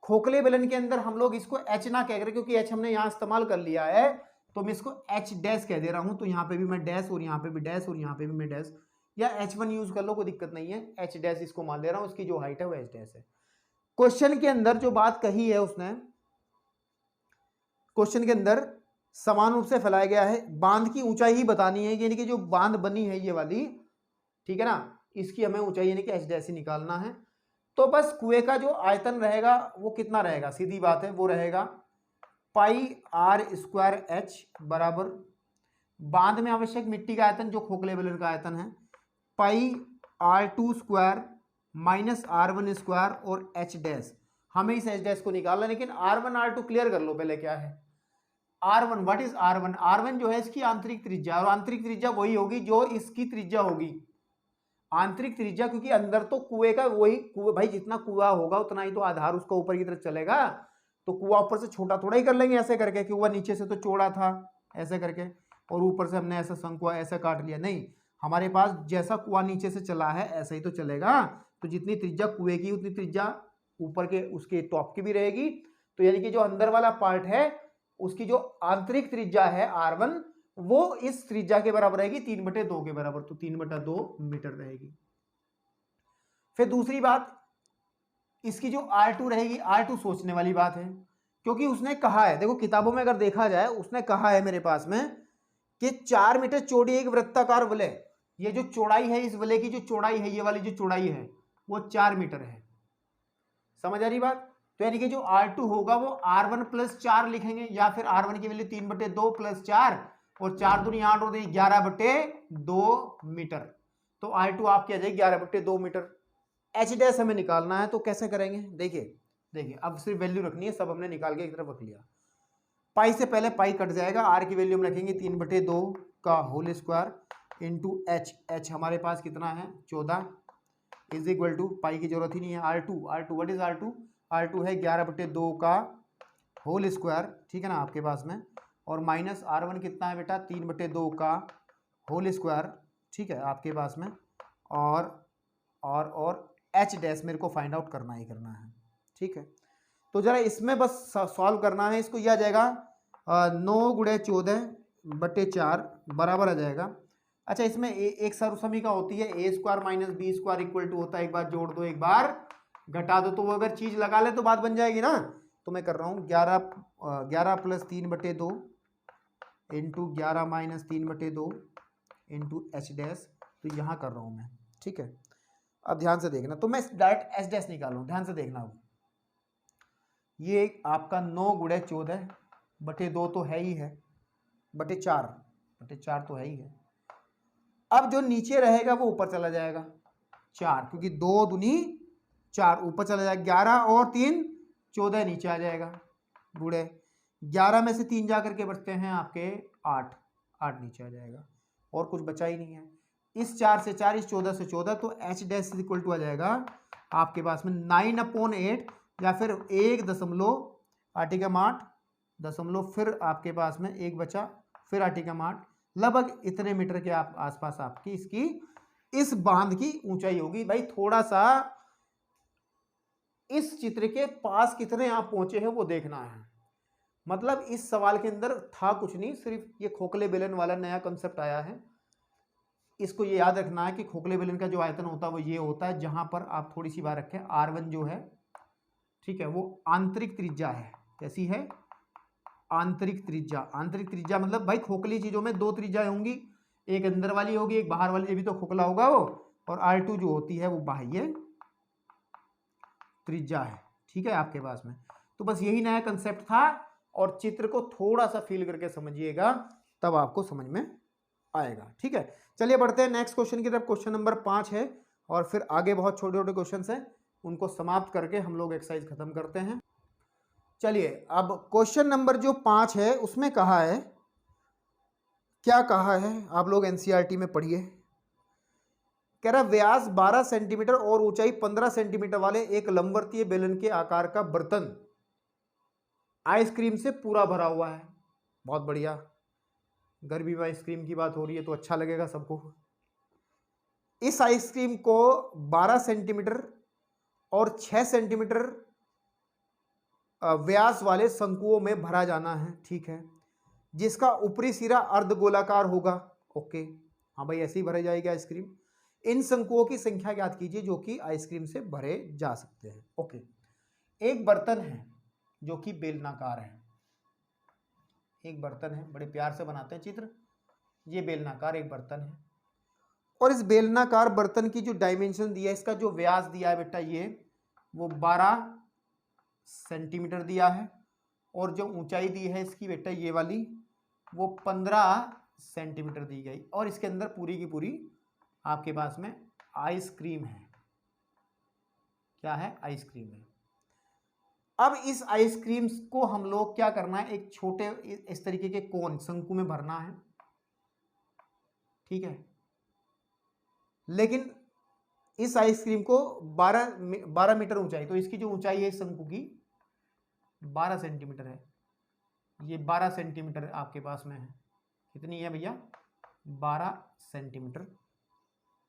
खोखले बेलन के अंदर हम लोग इसको H ना कह रहे, क्योंकि H हमने यहाँ इस्तेमाल कर लिया है, तो मैं इसको H डैश कह दे रहा हूं, तो यहाँ पे भी मैं डैश, और यहाँ पे भी डैश, और यहाँ पे भी मैं डैश, या H1 यूज कर लो, कोई दिक्कत नहीं है, H डैश इसको मान ले रहा हूं, उसकी जो हाइट है वो H डैश है। क्वेश्चन के अंदर जो बात कही है उसने, क्वेश्चन के अंदर समान रूप से फैलाया गया है, बांध की ऊंचाई ही बतानी है, यानी कि जो बांध बनी है ये वाली, ठीक है ना, इसकी हमें ऊंचाई यानी कि H डैश ही निकालना है। तो बस कुएं का जो आयतन रहेगा वो कितना रहेगा, सीधी बात है, वो रहेगा पाई R स्क्वायर H बराबर बांध में आवश्यक मिट्टी का आयतन जो खोखले बेलन का आयतन है, पाई R2 square minus R1 square और H डैश, हमें इस H डैश को निकालना, लेकिन R1 R2 क्लियर कर लो पहले क्या है R1, what is R1? R1 जो है इसकी आंतरिक त्रिज्या, और आंतरिक त्रिज्या वही होगी जो इसकी त्रिज्या होगी, आंतरिक त्रिज्या, क्योंकि अंदर तो कुएं का वही कुएं भाई, जितना कुआं होगा उतना ही तो आधार उसका ऊपर की तरफ चलेगा, तो कुआं ऊपर से छोटा थोड़ा ही कर लेंगे ऐसे करके, कि कुआं नीचे से तो चौड़ा था ऐसे करके, और ऊपर से हमने ऐसा शंकुआ ऐसा काट लिया, नहीं, हमारे पास जैसा कुआं नीचे से चला है ऐसा ही तो चलेगा, तो जितनी त्रिज्या कुएं की उतनी त्रिज्या ऊपर के उसके टॉप की भी रहेगी, तो यानी कि जो अंदर वाला पार्ट है उसकी जो आंतरिक त्रिज्या है R1 वो इस त्रिज्या के बराबर रहेगी 3/2 के बराबर, तो 3/2 मीटर रहेगी। फिर दूसरी बात, इसकी जो R2 रहेगी, R2 सोचने वाली बात है, क्योंकि उसने कहा है, देखो किताबों में अगर देखा जाए उसने कहा है मेरे पास में कि 4 मीटर चौड़ी एक वृत्ताकार वलय, ये जो चौड़ाई है इस वलय की जो चौड़ाई है, ये वाली जो चौड़ाई है वो 4 मीटर है, समझ आ रही बात? तो यानी कि जो R2 होगा वो R1 + 4 लिखेंगे, या फिर R1 की वैल्यू 3/2 + 4, और 4 दूनी 8 और 11/2 मीटर, तो R2 आपकी आ जाएगी 11/2 मीटर। H डैश हमें निकालना है, तो कैसे करेंगे, देखिए अब सिर्फ वैल्यू रखनी है, सब हमने निकाल के एक तरफ रख लिया, पाई से पहले पाई कट जाएगा, R की वैल्यू हम रखेंगे 3/2 का होल स्क्वायर इंटू H हमारे पास कितना है 14, इज इक्वल टू, पाई की जरूरत ही नहीं है, R2 व्हाट इज R2 है 11/2 का होल स्क्वायर, ठीक है ना आपके पास में, और माइनस R1 कितना है बेटा 3/2 का होल स्क्वायर, ठीक है आपके पास में, और H डैश मेरे को फाइंड आउट करना ही करना है, ठीक है। तो जरा इसमें बस सॉल्व करना है, इसको यह आ जाएगा 9 × 14 बटे 4 बराबर आ जाएगा। अच्छा, इसमें एक सर्वसमीका होती है A square minus B square equal to होता है एक बार जोड़ दो एक बार घटा दो, तो वो अगर चीज लगा ले तो बात बन जाएगी ना। तो मैं कर रहा हूँ 11 plus 3/2 into 11 minus 3/2 into H dash, तो यहाँ कर रहा हूँ मैं, ठीक है। अब ध्यान से देखना, तो मैं डायरेक्ट एच डैश निकालूँ, ध्यान से देखना। अब ये आपका 9 गुणे 14 बटे 2 तो है ही है, बटे 4 तो है ही है। अब जो नीचे रहेगा वो ऊपर चला जाएगा 4, क्योंकि 2 दूनी 4 ऊपर चला जाएगा, 11 और 3 14 नीचे आ जाएगा, गुणे 11 में से 3 जा करके बचते हैं आपके 8 नीचे आ जाएगा, और कुछ बचा ही नहीं है। इस 4 से 4, इस 14 से 14, तो एच डैश इक्वल टू आ जाएगा आपके पास में 9/8 या फिर 1.8 दशमलव, फिर आपके पास में 1 बचा, फिर 8, लगभग इतने मीटर के आसपास आपकी इसकी इस बांध की ऊंचाई होगी। भाई थोड़ा सा इस चित्र के पास कितने आप पहुंचे हैं वो देखना है। मतलब इस सवाल के अंदर था कुछ नहीं, सिर्फ ये खोखले बेलन वाला नया कंसेप्ट आया है। इसको ये याद रखना है कि खोखले बेलन का जो आयतन होता है वो ये होता है, जहां पर आप थोड़ी सी बात रखें, R1 जो है, ठीक है, वो आंतरिक त्रिज्या है। कैसी है? आंतरिक त्रिज्या। आंतरिक त्रिज्या मतलब भाई खोखली चीजों में 2 त्रिज्याएं होंगी, एक अंदर वाली होगी, एक बाहर वाली, ये भी तो खोखला होगा वो, और R2 जो होती है वो बाह्य त्रिज्या है, ठीक है, आपके पास में। तो बस यही नया कंसेप्ट था, और चित्र को थोड़ा सा फील करके समझिएगा, तब आपको समझ में आएगा, ठीक है। चलिए बढ़ते हैं नेक्स्ट क्वेश्चन की तरफ। क्वेश्चन नंबर 5 है, और फिर आगे बहुत छोटे छोटे क्वेश्चन हैं, उनको समाप्त करके हम लोग एक्सरसाइज खत्म करते हैं। चलिए अब क्वेश्चन नंबर जो 5 है उसमें कहा है, क्या कहा है आप लोग एनसीईआरटी में पढ़िए। कह रहा व्यास 12 सेंटीमीटर और ऊंचाई 15 सेंटीमीटर वाले एक लंबवर्तीय बेलन के आकार का बर्तन आइसक्रीम से पूरा भरा हुआ है। बहुत बढ़िया, गर्मी में आइसक्रीम की बात हो रही है तो अच्छा लगेगा सबको। इस आइसक्रीम को 12 सेंटीमीटर और 6 सेंटीमीटर व्यास वाले शंकुओं में भरा जाना है, ठीक है, जिसका ऊपरी सिरा अर्धगोलाकार होगा। ओके, हाँ भाई, ऐसे ही भरी जाएगी आइसक्रीम। इन शंकुओं की संख्या ज्ञात कीजिए जो कि आइसक्रीम से भरे जा सकते हैं। ओके, एक बर्तन है जो कि बेलनाकार है, एक बर्तन है, बड़े प्यार से बनाते हैं चित्र, ये बेलनाकार एक बर्तन है, और इस बेलनाकार बर्तन की जो डायमेंशन दिया है, इसका जो व्यास दिया है बेटा, ये वो 12 सेंटीमीटर दिया है, और जो ऊंचाई दी है इसकी बेटा ये वाली वो 15 सेंटीमीटर दी गई, और इसके अंदर पूरी की पूरी आपके पास में आइसक्रीम है। क्या है? आइसक्रीम है। अब इस आइसक्रीम को हम लोग क्या करना है, एक छोटे इस तरीके के कोन शंकु में भरना है, ठीक है। लेकिन इस आइसक्रीम को 12 मीटर ऊंचाई, तो इसकी जो ऊंचाई है इस शंकु की 12 सेंटीमीटर है, ये 12 सेंटीमीटर आपके पास में है। कितनी है भैया? 12 सेंटीमीटर।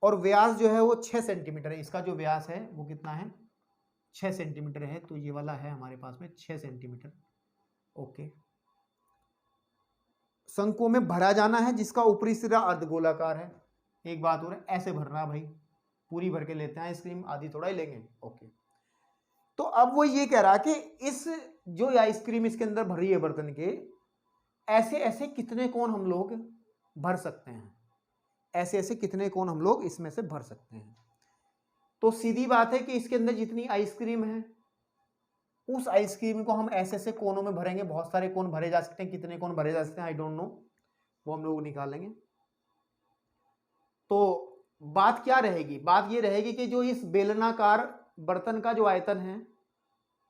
और व्यास जो है वो 6 सेंटीमीटर है, इसका जो व्यास है वो कितना है? 6 सेंटीमीटर है, तो ये वाला है हमारे पास में 6 सेंटीमीटर। ओके, शंकुओं में भरा जाना है जिसका ऊपरी सिरा अर्धगोलाकार है। एक बात हो रहा है, ऐसे भरना भाई, पूरी भर के लेते हैं आइसक्रीम, आधी थोड़ा ही लेंगे। ओके, तो अब वो ये कह रहा कि इस जो आइसक्रीम इसके अंदर भरी है बर्तन के, ऐसे ऐसे कितने कोण हम लोग भर सकते हैं, ऐसे ऐसे कितने कोण हम लोग इसमें से भर सकते हैं। तो सीधी बात है कि इसके अंदर जितनी आइसक्रीम है उस आइसक्रीम को हम ऐसे ऐसे कोनों में भरेंगे। बहुत सारे कोण भरे जा सकते हैं, कितने कोण भरे जा सकते हैं आई डोंट नो, वो हम लोग निकालेंगे। तो बात क्या रहेगी? बात ये रहेगी कि जो इस बेलनाकार बर्तन का जो आयतन है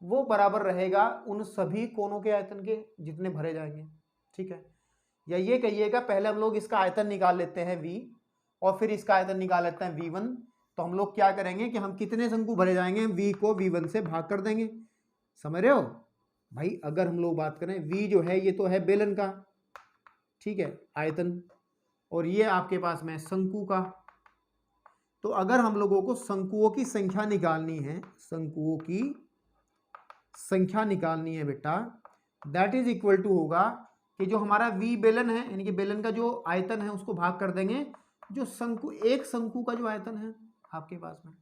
वो बराबर रहेगा उन सभी कोनों के आयतन के जितने भरे जाएंगे, ठीक है। या ये कहिएगा पहले हम लोग इसका आयतन निकाल लेते हैं v, और फिर इसका आयतन निकाल लेते हैं v1। तो हम लोग क्या करेंगे कि हम कितने शंकु भरे जाएंगे, v को v1 से भाग कर देंगे। समझ रहे हो भाई? अगर हम लोग बात करें, v जो है ये तो है बेलन का, ठीक है, आयतन, और ये आपके पास में शंकु का। तो अगर हम लोगों को शंकुओं की संख्या निकालनी है, शंकुओं की संख्या निकालनी है बेटा, दैट इज इक्वल टू होगा कि जो हमारा वी बेलन है, यानी कि बेलन का जो आयतन है उसको भाग कर देंगे जो शंकु, एक शंकु का जो आयतन है आपके पास में।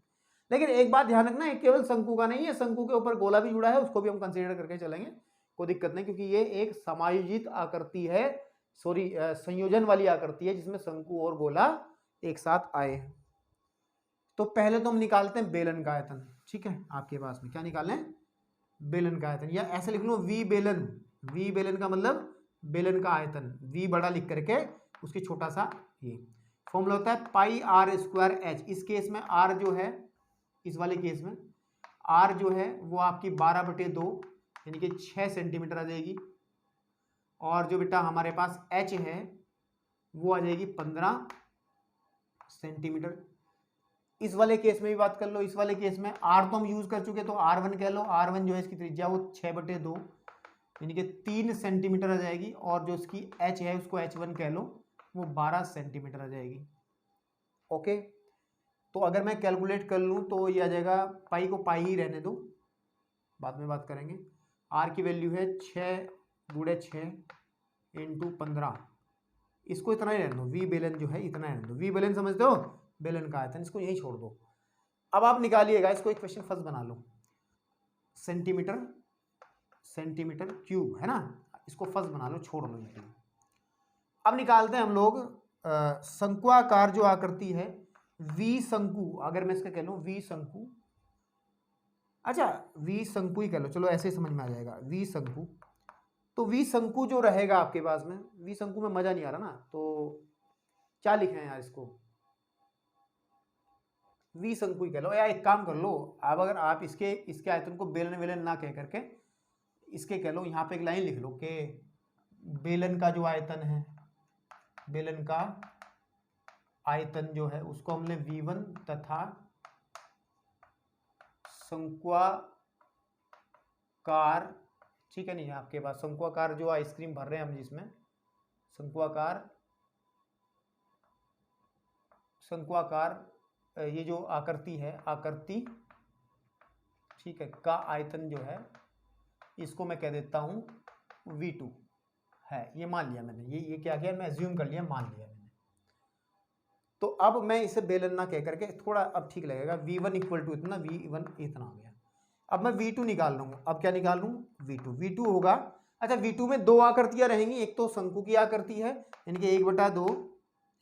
लेकिन एक बात ध्यान रखना है, केवल शंकु का नहीं है, शंकु के ऊपर गोला भी जुड़ा है, उसको भी हम कंसीडर करके चलेंगे, कोई दिक्कत नहीं, क्योंकि ये एक समायोजित आकृति है, सॉरी संयोजन वाली आकृति है जिसमें शंकु और गोला एक साथ आए हैं। तो पहले तो हम निकालते हैं बेलन का आयतन, ठीक है। आपके पास में क्या निकालें, बेलन का आयतन, या ऐसे लिख लो वी बेलन। वी बेलन का मतलब बेलन का आयतन, वी बड़ा लिख करके उसके छोटा सा ये फॉर्मूला होता है पाई आर स्क्वायर एच। इस केस में आर जो है, इस वाले केस में आर जो है वो आपकी 12/2 यानी कि 6 सेंटीमीटर आ जाएगी, और जो बेटा हमारे पास एच है वो आ जाएगी 15 सेंटीमीटर। इस वाले केस में भी बात कर लो, इस वाले केस में आर तो हम यूज कर चुके, तो R1 कह लो, R1 जो है इसकी त्रिज्या वो 6/2 यानी कि 3 सेंटीमीटर आ जाएगी, और जो इसकी एच है उसको H1 कह लो, वो 12 सेंटीमीटर आ जाएगी। ओके, तो अगर मैं कैलकुलेट कर लूँ तो ये आ जाएगा, पाई को पाई ही रहने दो, बाद में बात करेंगे। आर की वैल्यू है 6×6 × 15, इसको इतना ही रहने दो, वी बेलन जो है इतना रहने दो। वी बेलन समझते हो, बेलन का आयतन, इसको यही छोड़ दो। अब आप निकालिएगा इसको, एक क्वेश्चन फर्स्ट बना लो, सेंटीमीटर सेंटीमीटर क्यूब है ना, इसको फर्स्ट बना लो, छोड़ लो इसको। अब निकालते हैं हम लोग शंक्वाकार जो आकृति है, वी शंकु, अगर मैं इसका कह लूँ वी शंकु, अच्छा वी शंकु ही कह लो, चलो ऐसे ही समझ में आ जाएगा, वी शंकु। तो वी शंकु जो रहेगा आपके पास में, वी शंकु में मजा नहीं आ रहा ना, तो क्या लिखे हैं यार इसको, वी शंकु ही कह लो। या एक काम कर लो, अब अगर आप इसके आयतन को बेलन वेलन ना कह करके इसके कह लो, यहाँ पे एक लाइन लिख लो कि बेलन का जो आयतन है, बेलन का आयतन जो है उसको हमने V1 तथा शंक्वाकार, ठीक है नहीं, आपके पास शंक्वाकार जो आइसक्रीम भर रहे हैं हम, जिसमें शंक्वाकार ये जो आकृति है, आकृति ठीक है का आयतन जो है, इसको मैं कह देता हूं V2 है, ये मान लिया मैंने, ये क्या किया, मैं एज्यूम कर लिया, मान लिया मैंने। तो अब मैं इसे बेलन ना कह करके थोड़ा अब ठीक लगेगा, V1 = इतना, V1 इतना हो गया। अब मैं V2 निकाल लूँगा, अब क्या निकाल लूँ, V2 होगा, अच्छा V2 में दो आकृतियाँ रहेंगी, एक तो शंकु की आकृति है, यानी कि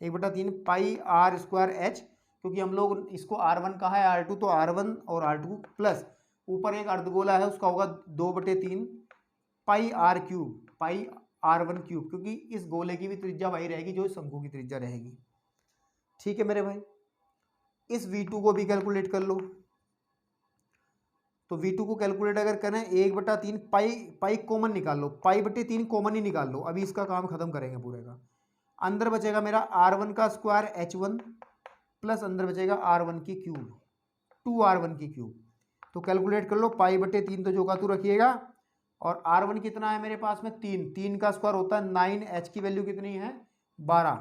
1/3 पाई आर स्क्वायर एच, क्योंकि हम लोग इसको R1 कहा है, R2 तो R1 और R2 प्लस ऊपर एक अर्धगोला है उसका होगा 2/3 pi R cube, pi R1 cube, क्योंकि इस गोले की भी त्रिज्या वही रहेगी जो शंकु की त्रिज्या रहेगी। ठीक है मेरे भाई, इस V2 को भी कैलकुलेट कर लो। तो V2 को कैलकुलेट अगर करें, 1/3 पाई कॉमन निकाल लो, पाई/3 कॉमन ही निकाल लो, अभी इसका काम खत्म करेंगे पूरे का। अंदर बचेगा मेरा R1 का स्क्वायर H1 प्लस अंदर बचेगा R1 की क्यूब, 2R1 की क्यूब। तो कैलकुलेट कर लो, पाई/3 तो जो का तू रखिएगा, और R1 कितना है मेरे पास में 3 का स्क्वायर होता है 9, H की वैल्यू कितनी है 12,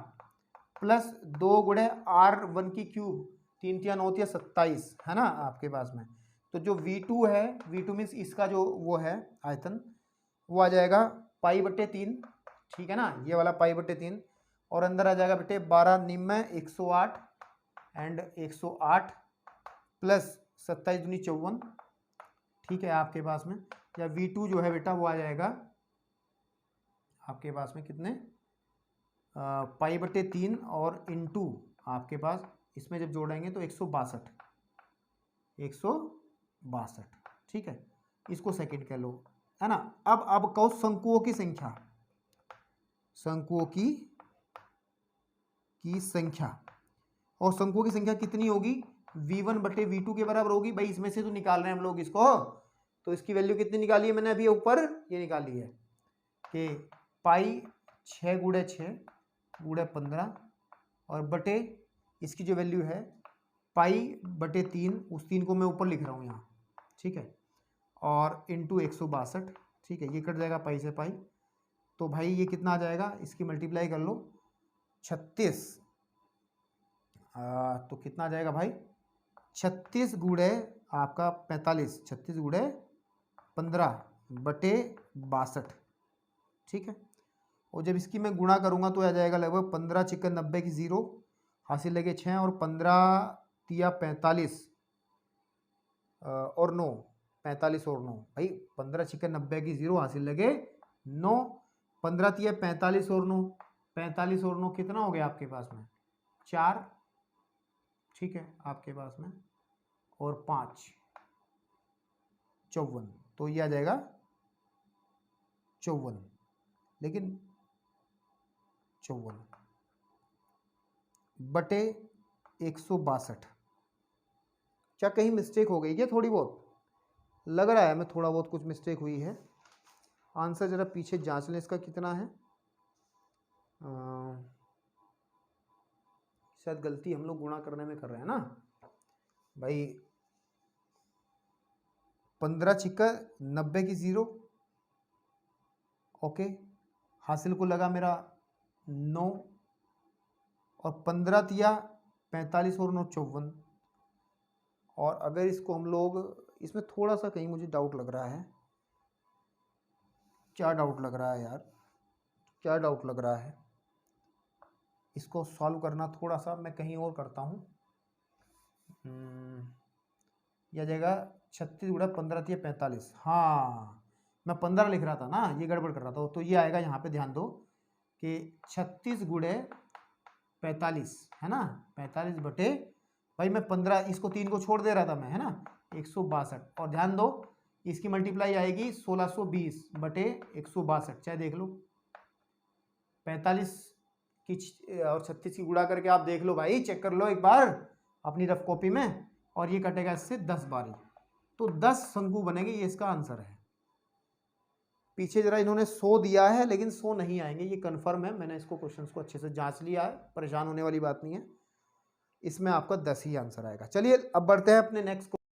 प्लस 2×R1 की क्यूब, 3 × 9 = 27 है ना आपके पास में। तो जो V2 है, V2 मीन्स इसका जो वो है आयतन, वो आ जाएगा पाई/3, ठीक है ना, ये वाला पाई/3, और अंदर आ जाएगा बेटे 12 निम्न 108 एंड 108 प्लस 27 दूनी 54, ठीक है आपके पास में। या V2 जो है बेटा वो आ जाएगा आपके पास में कितने, पाई/3 और इनटू आपके पास इसमें जब जोड़ेंगे तो 162, ठीक है, इसको सेकंड कह लो, है ना। अब कहो शंकुओं की संख्या, शंकुओं की संख्या, और शंकुओं की संख्या कितनी होगी, V1/V2 के बराबर होगी भाई। इसमें से तो निकाल रहे हैं हम लोग इसको, तो इसकी वैल्यू कितनी निकाली है मैंने अभी ऊपर ये निकाली है कि पाई 6×6 × 15 और बटे इसकी जो वैल्यू है पाई/3, उस 3 को मैं ऊपर लिख रहा हूँ यहाँ, ठीक है, और इंटू 162, ठीक है, ये कट जाएगा पाई से पाई, तो भाई ये कितना आ जाएगा, इसकी मल्टीप्लाई कर लो 36, तो कितना आ जाएगा भाई 36 × आपका 45, 36 × 15/62, ठीक है। और जब इसकी मैं गुणा करूँगा तो आ जाएगा लगभग 15 चिकन 90 की 0 हासिल लगे 6 और 15 तिया 45 और 9 45 और 9 भाई 15 चिकन 90 की 0 हासिल लगे 9 15 तिया 45 और 9 45 और 9 कितना हो गया आपके पास में 4 ठीक है आपके पास में और 5 54 तो ये आ जाएगा 54 लेकिन 54 बटे 162 क्या कहीं मिस्टेक हो गई क्या थोड़ी बहुत लग रहा है हमें थोड़ा बहुत कुछ मिस्टेक हुई है आंसर जरा पीछे जांच लें इसका कितना है शायद गलती हम लोग गुणा करने में कर रहे हैं ना भाई 15 चिक्का 90 की 0 ओके हासिल को लगा मेरा 9 और 15 तिया 45 और 9 54 और अगर इसको हम लोग इसमें थोड़ा सा कहीं मुझे डाउट लग रहा है क्या डाउट लग रहा है यार क्या डाउट लग रहा है इसको सॉल्व करना थोड़ा सा मैं कहीं और करता हूँ यह जाएगा 36 गुणा 15 तिया 45 हाँ मैं 15 लिख रहा था ना ये गड़बड़ कर रहा था तो ये आएगा यहाँ पे ध्यान दो कि 36 गुणे 45 है ना 45 बटे भाई मैं 15 इसको 3 को छोड़ दे रहा था मैं है ना 162 और ध्यान दो इसकी मल्टीप्लाई आएगी 1620 बटे 162 चाहे देख लो 45 की और 36 की गुणा करके आप देख लो भाई चेक कर लो एक बार अपनी रफ कॉपी में और ये कटेगा इससे 10 बारी तो 10 शंकु बनेगी ये इसका आंसर है पीछे जरा इन्होंने 100 दिया है लेकिन 100 नहीं आएंगे ये कंफर्म है मैंने इसको क्वेश्चंस को अच्छे से जांच लिया है परेशान होने वाली बात नहीं है इसमें आपका 10 ही आंसर आएगा चलिए अब बढ़ते हैं अपने नेक्स्ट